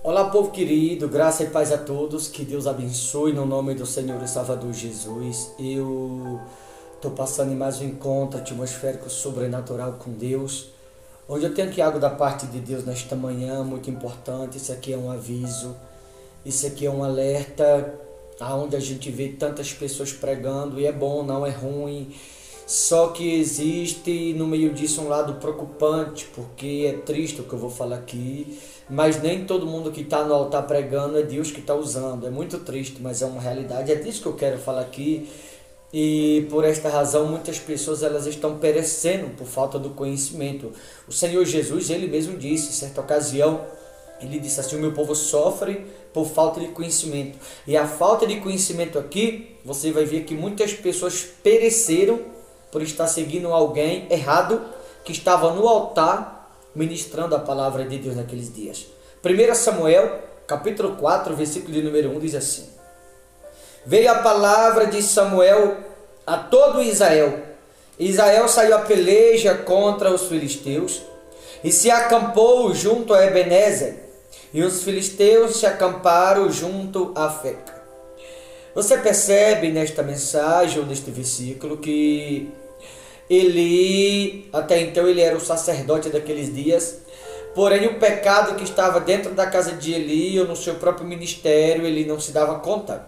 Olá, povo querido, graça e paz a todos, que Deus abençoe no nome do Senhor e Salvador Jesus. Eu estou passando em mais um encontro atmosférico sobrenatural com Deus, onde eu tenho que algo da parte de Deus nesta manhã, muito importante. Isso aqui é um aviso, isso aqui é um alerta, aonde a gente vê tantas pessoas pregando, e é bom, não é ruim. Só que existe no meio disso um lado preocupante, porque é triste o que eu vou falar aqui, mas nem todo mundo que está no altar pregando é Deus que está usando. É muito triste, mas é uma realidade. É disso que eu quero falar aqui. E por esta razão muitas pessoas elas estão perecendo por falta do conhecimento. O Senhor Jesus, ele mesmo disse, em certa ocasião, ele disse assim: o meu povo sofre por falta de conhecimento. E a falta de conhecimento aqui, você vai ver que muitas pessoas pereceram por estar seguindo alguém errado que estava no altar ministrando a palavra de Deus naqueles dias. 1 Samuel, capítulo 4, versículo de número 1, diz assim: veio a palavra de Samuel a todo Israel. Israel saiu a peleja contra os filisteus e se acampou junto a Ebenezer, e os filisteus se acamparam junto a Feca. Você percebe nesta mensagem ou neste versículo que Eli, até então ele era o sacerdote daqueles dias, porém o pecado que estava dentro da casa de Eli ou no seu próprio ministério, ele não se dava conta.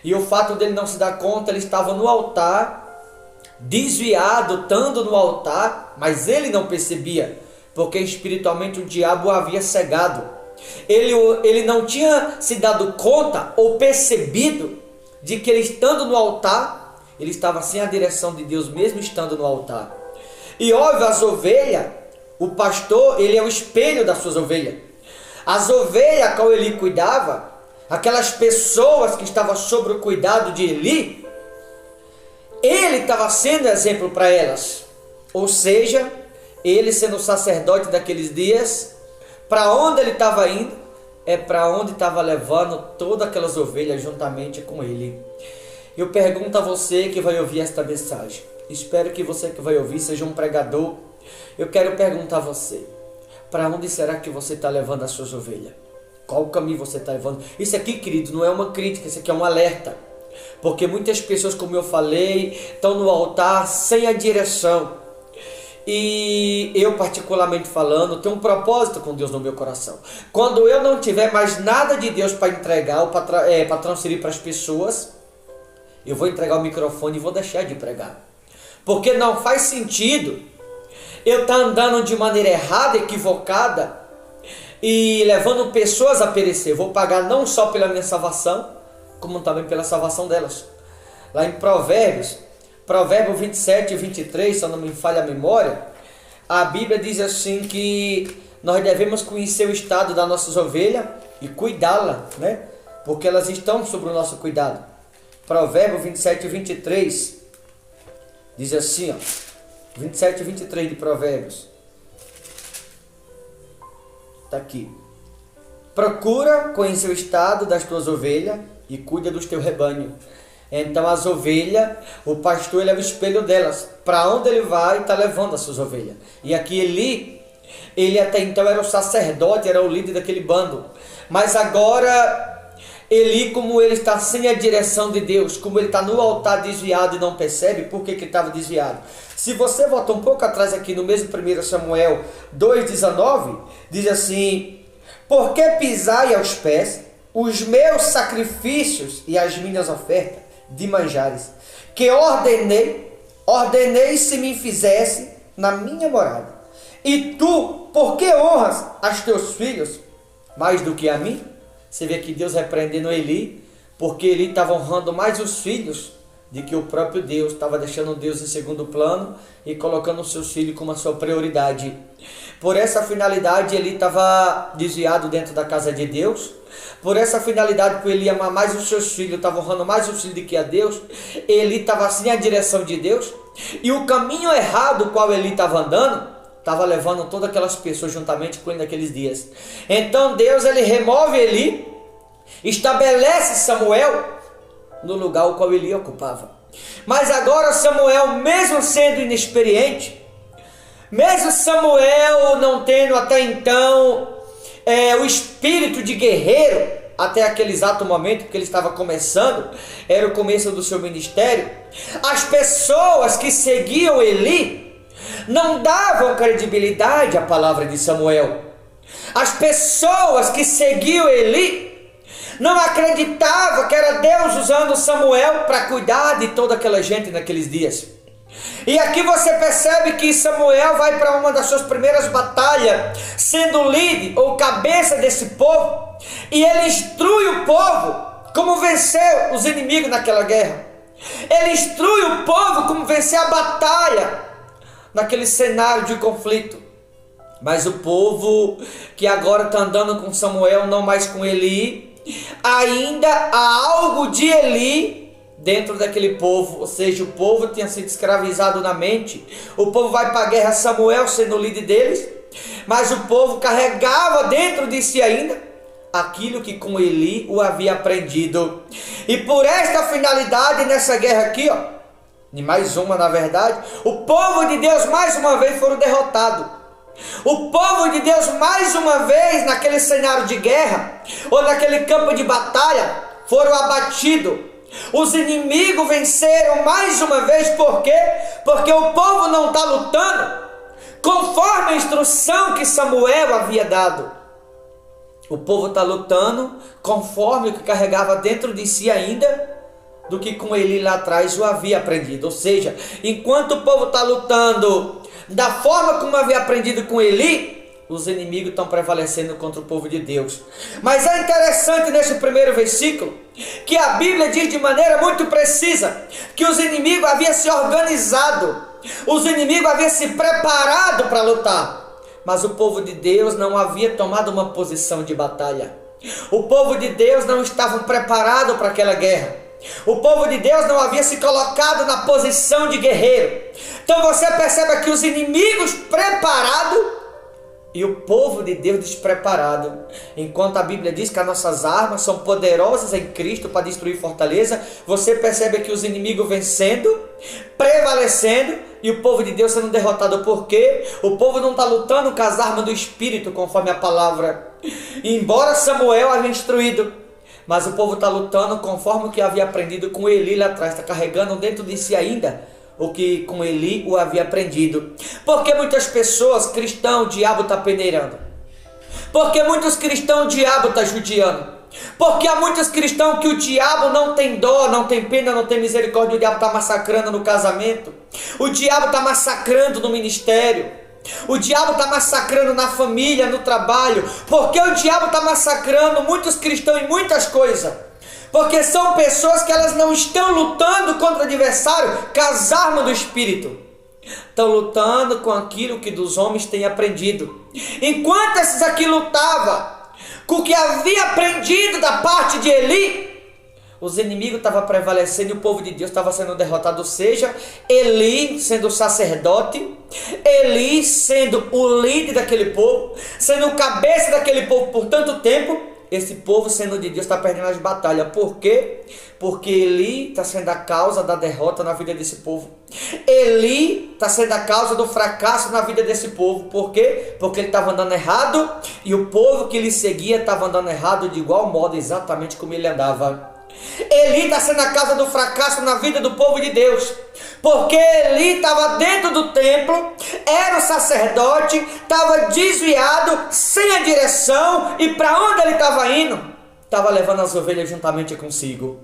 E o fato dele não se dar conta, ele estava no altar, desviado, estando no altar, mas ele não percebia, porque espiritualmente o diabo o havia cegado. Ele não tinha se dado conta ou percebido de que ele estando no altar, ele estava sem a direção de Deus mesmo estando no altar. E óbvio, as ovelhas, o pastor, ele é o espelho das suas ovelhas. As ovelhas a qual ele cuidava, aquelas pessoas que estavam sob o cuidado de Eli, ele estava sendo exemplo para elas. Ou seja, ele sendo o sacerdote daqueles dias, para onde ele estava indo, é para onde estava levando todas aquelas ovelhas juntamente com ele. Eu pergunto a você que vai ouvir esta mensagem, espero que você que vai ouvir seja um pregador. Eu quero perguntar a você, para onde será que você está levando as suas ovelhas? Qual o caminho você está levando? Isso aqui, querido, não é uma crítica, isso aqui é um alerta. Porque muitas pessoas, como eu falei, estão no altar sem a direção. E eu, particularmente falando, tenho um propósito com Deus no meu coração. Quando eu não tiver mais nada de Deus para entregar ou para transferir para as pessoas, eu vou entregar o microfone e vou deixar de pregar. Porque não faz sentido eu estar andando de maneira errada, equivocada, e levando pessoas a perecer. Eu vou pagar não só pela minha salvação, como também pela salvação delas. Lá em Provérbios 27 e 23, se eu não me falha a memória, a Bíblia diz assim que nós devemos conhecer o estado das nossas ovelhas e cuidá-la, né? Porque elas estão sob o nosso cuidado. Provérbios 27 e 23 diz assim, ó, 27 e 23 de Provérbios. Está aqui. Procura conhecer o estado das tuas ovelhas e cuida dos teus rebanhos. Então as ovelhas, o pastor ele é o espelho delas. Para onde ele vai, está levando as suas ovelhas. E aqui ele até então era o sacerdote, era o líder daquele bando. Mas agora Eli, como ele está sem a direção de Deus, como ele está no altar desviado e não percebe por que ele estava desviado. Se você voltar um pouco atrás aqui no mesmo 1 Samuel 2,19, diz assim: por que pisai aos pés os meus sacrifícios e as minhas ofertas de manjares, que ordenei se me fizesse na minha morada. E tu, por que honras as teus filhos mais do que a mim? Você vê que Deus repreendendo Eli, porque Eli estava honrando mais os filhos do que o próprio Deus, estava deixando Deus em segundo plano e colocando os seus filhos como a sua prioridade. Por essa finalidade, Eli estava desviado dentro da casa de Deus. Por essa finalidade, por Eli amar mais os seus filhos, estava honrando mais os filhos do que a Deus. Eli estava sem a direção de Deus. E o caminho errado, o qual Eli estava andando, estava levando todas aquelas pessoas juntamente com ele naqueles dias. Então Deus ele remove Eli, estabelece Samuel no lugar o qual Eli ocupava. Mas agora Samuel, mesmo sendo inexperiente, mesmo Samuel não tendo até então o espírito de guerreiro até aquele exato momento que ele estava começando, era o começo do seu ministério. As pessoas que seguiam Eli não davam credibilidade à palavra de Samuel. As pessoas que seguiam Eli não acreditavam que era Deus usando Samuel para cuidar de toda aquela gente naqueles dias. E aqui você percebe que Samuel vai para uma das suas primeiras batalhas, sendo líder ou cabeça desse povo, e ele instrui o povo como vencer os inimigos naquela guerra. Ele instrui o povo como vencer a batalha naquele cenário de conflito. Mas o povo que agora está andando com Samuel, não mais com Eli, ainda há algo de Eli dentro daquele povo, ou seja, o povo tinha sido escravizado na mente. O povo vai para a guerra, Samuel sendo o líder deles, mas o povo carregava dentro de si ainda aquilo que com Eli o havia aprendido. E por esta finalidade, nessa guerra aqui, e mais uma na verdade, o povo de Deus mais uma vez foram derrotados. O povo de Deus mais uma vez naquele cenário de guerra, ou naquele campo de batalha, foram abatidos. Os inimigos venceram mais uma vez. Por quê? Porque o povo não está lutando conforme a instrução que Samuel havia dado. O povo está lutando conforme o que carregava dentro de si ainda do que com Eli lá atrás o havia aprendido. Ou seja, enquanto o povo está lutando da forma como havia aprendido com Eli, os inimigos estão prevalecendo contra o povo de Deus. Mas é interessante nesse primeiro versículo que a Bíblia diz de maneira muito precisa que os inimigos haviam se organizado, os inimigos haviam se preparado para lutar, mas o povo de Deus não havia tomado uma posição de batalha. O povo de Deus não estava preparado para aquela guerra. O povo de Deus não havia se colocado na posição de guerreiro. Então você percebe aqui os inimigos preparados e o povo de Deus despreparado. Enquanto a Bíblia diz que as nossas armas são poderosas em Cristo para destruir fortaleza, você percebe aqui os inimigos vencendo, prevalecendo, e o povo de Deus sendo derrotado. Por quê? O povo não está lutando com as armas do Espírito, conforme a palavra. Embora Samuel havia instruído, mas o povo está lutando conforme o que havia aprendido com Eli lá atrás. Está carregando dentro de si ainda o que com Eli o havia aprendido. Porque muitas pessoas, cristãos, o diabo está peneirando. Porque muitos cristãos, o diabo está judiando. Porque há muitos cristãos que o diabo não tem dó, não tem pena, não tem misericórdia. O diabo está massacrando no casamento. O diabo está massacrando no ministério. O diabo está massacrando na família, no trabalho. Porque o diabo está massacrando muitos cristãos em muitas coisas. Porque são pessoas que elas não estão lutando contra o adversário com as armas do Espírito. Estão lutando com aquilo que dos homens têm aprendido. Enquanto esses aqui lutavam com o que havia aprendido da parte de Eli, os inimigos estavam prevalecendo e o povo de Deus estava sendo derrotado. Ou seja, Eli sendo o sacerdote, Eli sendo o líder daquele povo, sendo o cabeça daquele povo por tanto tempo, esse povo sendo de Deus está perdendo as batalhas. Por quê? Porque Eli está sendo a causa da derrota na vida desse povo. Eli está sendo a causa do fracasso na vida desse povo. Por quê? Porque ele estava andando errado e o povo que lhe seguia estava andando errado de igual modo, exatamente como ele andava. Eli está sendo a causa do fracasso na vida do povo de Deus, porque Eli estava dentro do templo, era o sacerdote, estava desviado, sem a direção, e para onde ele estava indo? Estava levando as ovelhas juntamente consigo.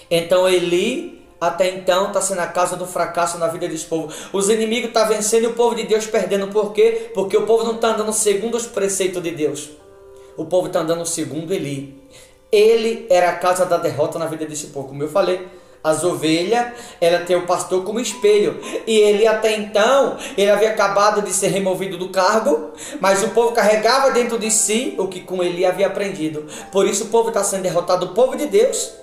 Então Eli até então está sendo a causa do fracasso na vida desse povo. Os inimigos estão vencendo e o povo de Deus perdendo. Por quê? Porque o povo não está andando segundo os preceitos de Deus. O povo está andando segundo Eli. Ele era a causa da derrota na vida desse povo. Como eu falei, as ovelhas, ela tem o pastor como espelho. E ele até então, ele havia acabado de ser removido do cargo, mas o povo carregava dentro de si o que com ele havia aprendido. Por isso o povo está sendo derrotado, o povo de Deus,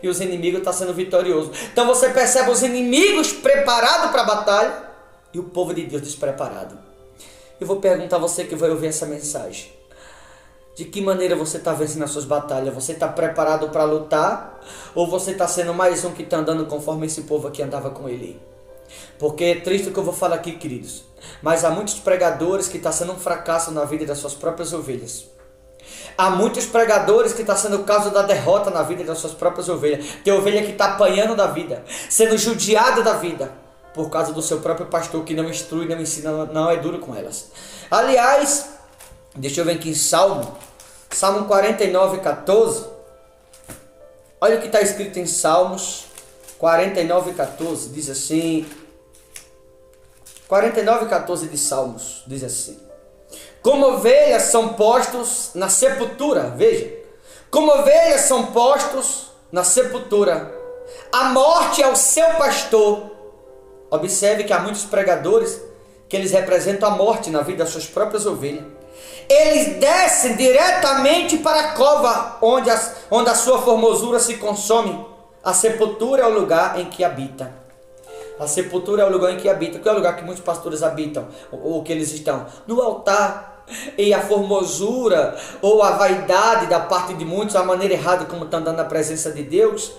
e os inimigos estão sendo vitoriosos. Então você percebe os inimigos preparados para a batalha e o povo de Deus despreparado. Eu vou perguntar a você que vai ouvir essa mensagem: de que maneira você está vencendo as suas batalhas? Você está preparado para lutar? Ou você está sendo mais um que está andando conforme esse povo aqui andava com ele? Porque é triste o que eu vou falar aqui, queridos, mas há muitos pregadores que estão sendo um fracasso na vida das suas próprias ovelhas. Há muitos pregadores que estão sendo causa da derrota na vida das suas próprias ovelhas. Tem ovelha que está apanhando da vida, sendo judiada da vida, por causa do seu próprio pastor que não instrui, não ensina, não é duro com elas. Aliás, deixa eu ver aqui em Salmo 49, 14. Olha o que está escrito em Salmos 49, 14. Diz assim, 49, 14 de Salmos, diz assim: como ovelhas são postos na sepultura, veja, como ovelhas são postos na sepultura, a morte é o seu pastor. Observe que há muitos pregadores que eles representam a morte na vida das suas próprias ovelhas. Eles descem diretamente para a cova onde a sua formosura se consome. A sepultura é o lugar em que habita. A sepultura é o lugar em que habita. Qual é o lugar que muitos pastores habitam? Ou que eles estão? No altar. E a formosura ou a vaidade da parte de muitos, a maneira errada como estão andando na presença de Deus,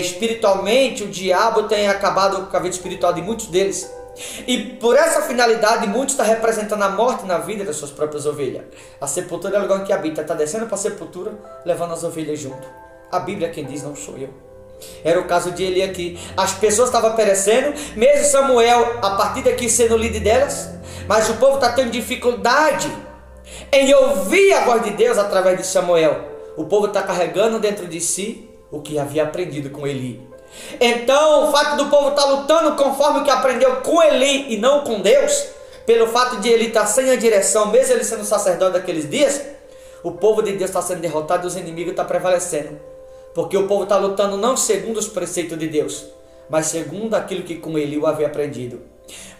espiritualmente o diabo tem acabado com a vida espiritual de muitos deles. E por essa finalidade, muitos estão representando a morte na vida das suas próprias ovelhas. A sepultura é o lugar em que habita. Está descendo para a sepultura, levando as ovelhas junto. A Bíblia é quem diz, não sou eu. Era o caso de Eli aqui. As pessoas estavam perecendo, mesmo Samuel, a partir daqui, sendo o líder delas. Mas o povo está tendo dificuldade em ouvir a voz de Deus através de Samuel. O povo está carregando dentro de si o que havia aprendido com Eli. Então, o fato do povo estar lutando conforme o que aprendeu com Eli e não com Deus, pelo fato de Eli estar sem a direção, mesmo ele sendo sacerdote daqueles dias, o povo de Deus está sendo derrotado e os inimigos estão prevalecendo. Porque o povo está lutando não segundo os preceitos de Deus, mas segundo aquilo que com Eli o havia aprendido.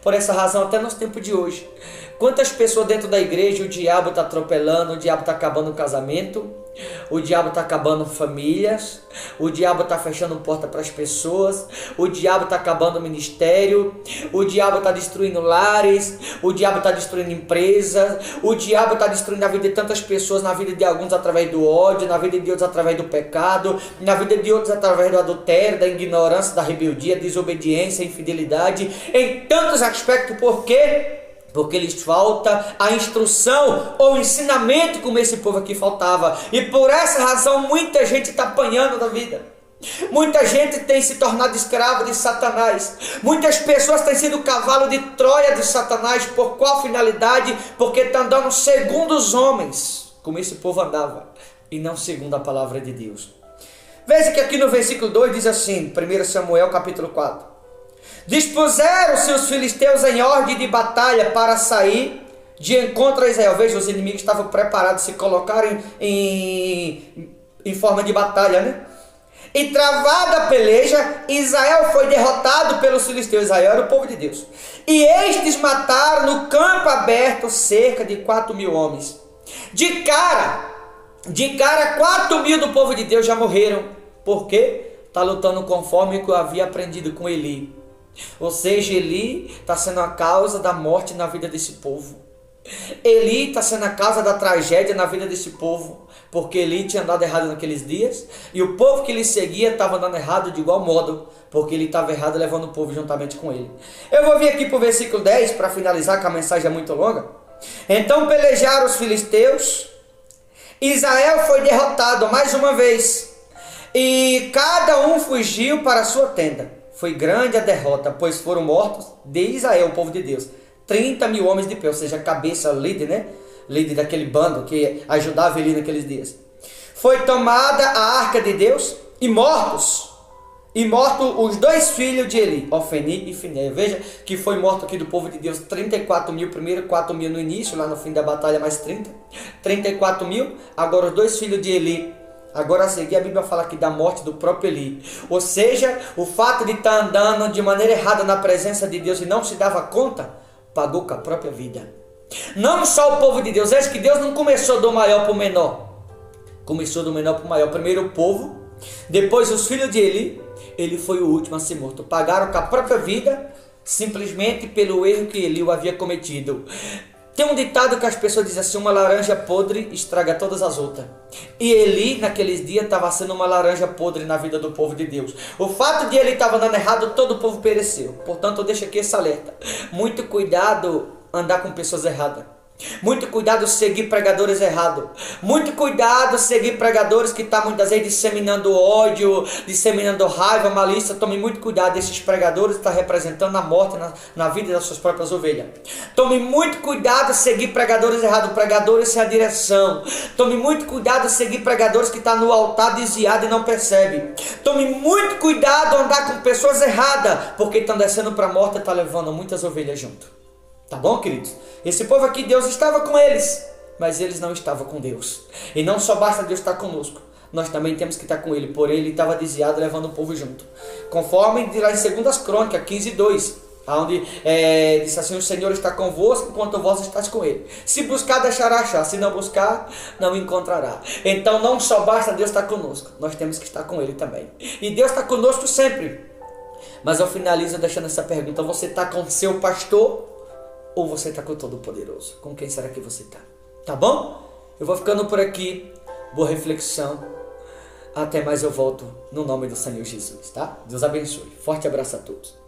Por essa razão, até nos tempos de hoje, quantas pessoas dentro da igreja o diabo está atropelando, o diabo está acabando o casamento, o diabo está acabando famílias, o diabo está fechando porta para as pessoas, o diabo está acabando o ministério, o diabo está destruindo lares, o diabo está destruindo empresas, o diabo está destruindo a vida de tantas pessoas, na vida de alguns através do ódio, na vida de outros através do pecado, na vida de outros através do adultério, da ignorância, da rebeldia, desobediência, infidelidade, em tantos aspectos. Por quê? Porque lhes falta a instrução ou ensinamento como esse povo aqui faltava. E por essa razão muita gente está apanhando da vida. Muita gente tem se tornado escravo de Satanás. Muitas pessoas têm sido cavalo de Troia de Satanás. Por qual finalidade? Porque estão andando segundo os homens, como esse povo andava, e não segundo a palavra de Deus. Veja que aqui no versículo 2 diz assim, 1 Samuel capítulo 4. Dispuseram-se os filisteus em ordem de batalha para sair de encontro a Israel. Veja, os inimigos estavam preparados, se colocaram em forma de batalha, né? E travada a peleja, Israel foi derrotado pelos filisteus. Israel era o povo de Deus. E estes mataram no campo aberto cerca de 4.000 homens. De cara, 4.000 do povo de Deus já morreram. Por quê? Está lutando conforme o que eu havia aprendido com Eli. Ou seja, Eli está sendo a causa da morte na vida desse povo. Eli está sendo a causa da tragédia na vida desse povo, porque Eli tinha andado errado naqueles dias, e o povo que lhe seguia estava andando errado de igual modo, porque ele estava errado levando o povo juntamente com ele. Eu vou vir aqui para o versículo 10 para finalizar, que a mensagem é muito longa. Então pelejaram os filisteus, Israel foi derrotado mais uma vez, e cada um fugiu para a sua tenda. Foi grande a derrota, pois foram mortos de Israel, o povo de Deus, 30.000 homens de pé, ou seja, a cabeça, líder, né? Líder daquele bando que ajudava ele naqueles dias. Foi tomada a arca de Deus e mortos os dois filhos de Eli, Ofni e Finéia. Veja que foi morto aqui do povo de Deus 34.000, primeiro 4.000 no início, lá no fim da batalha mais 34.000, agora os dois filhos de Eli. Agora a seguir a Bíblia fala aqui da morte do próprio Eli. Ou seja, o fato de estar andando de maneira errada na presença de Deus e não se dava conta, pagou com a própria vida. Não só o povo de Deus, é que Deus não começou do maior para o menor. Começou do menor para o maior. Primeiro o povo, depois os filhos de Eli. Ele foi o último a ser morto. Pagaram com a própria vida, simplesmente pelo erro que Eli havia cometido. Tem um ditado que as pessoas dizem assim: uma laranja podre estraga todas as outras. E Eli, naqueles dias, estava sendo uma laranja podre na vida do povo de Deus. O fato de ele estar andando errado, todo o povo pereceu. Portanto, eu deixo aqui esse alerta. Muito cuidado andar com pessoas erradas. Muito cuidado seguir pregadores errados. Muito cuidado seguir pregadores que estão muitas vezes disseminando ódio, disseminando raiva, malícia. Tome muito cuidado, esses pregadores estão representando a morte na vida das suas próprias ovelhas. Tome muito cuidado seguir pregadores errados, pregadores sem a direção. Tome muito cuidado seguir pregadores que estão no altar desviado e não percebe. Tome muito cuidado andar com pessoas erradas, porque estão descendo para a morte e estão levando muitas ovelhas junto. Tá bom, queridos? Esse povo aqui, Deus estava com eles, mas eles não estavam com Deus. E não só basta Deus estar conosco, nós também temos que estar com Ele. Porém, Ele estava desviado, levando o povo junto. Conforme lá em 2 Crônicas 15:2, onde diz assim: o Senhor está convosco enquanto vós estáis com Ele. Se buscar, deixará achar. Se não buscar, não encontrará. Então, não só basta Deus estar conosco, nós temos que estar com Ele também. E Deus está conosco sempre. Mas eu finalizo deixando essa pergunta: você está com o seu pastor? Ou você está com o Todo-Poderoso? Com quem será que você está? Tá bom? Eu vou ficando por aqui. Boa reflexão. Até mais, eu volto no nome do Senhor Jesus, tá? Deus abençoe. Forte abraço a todos.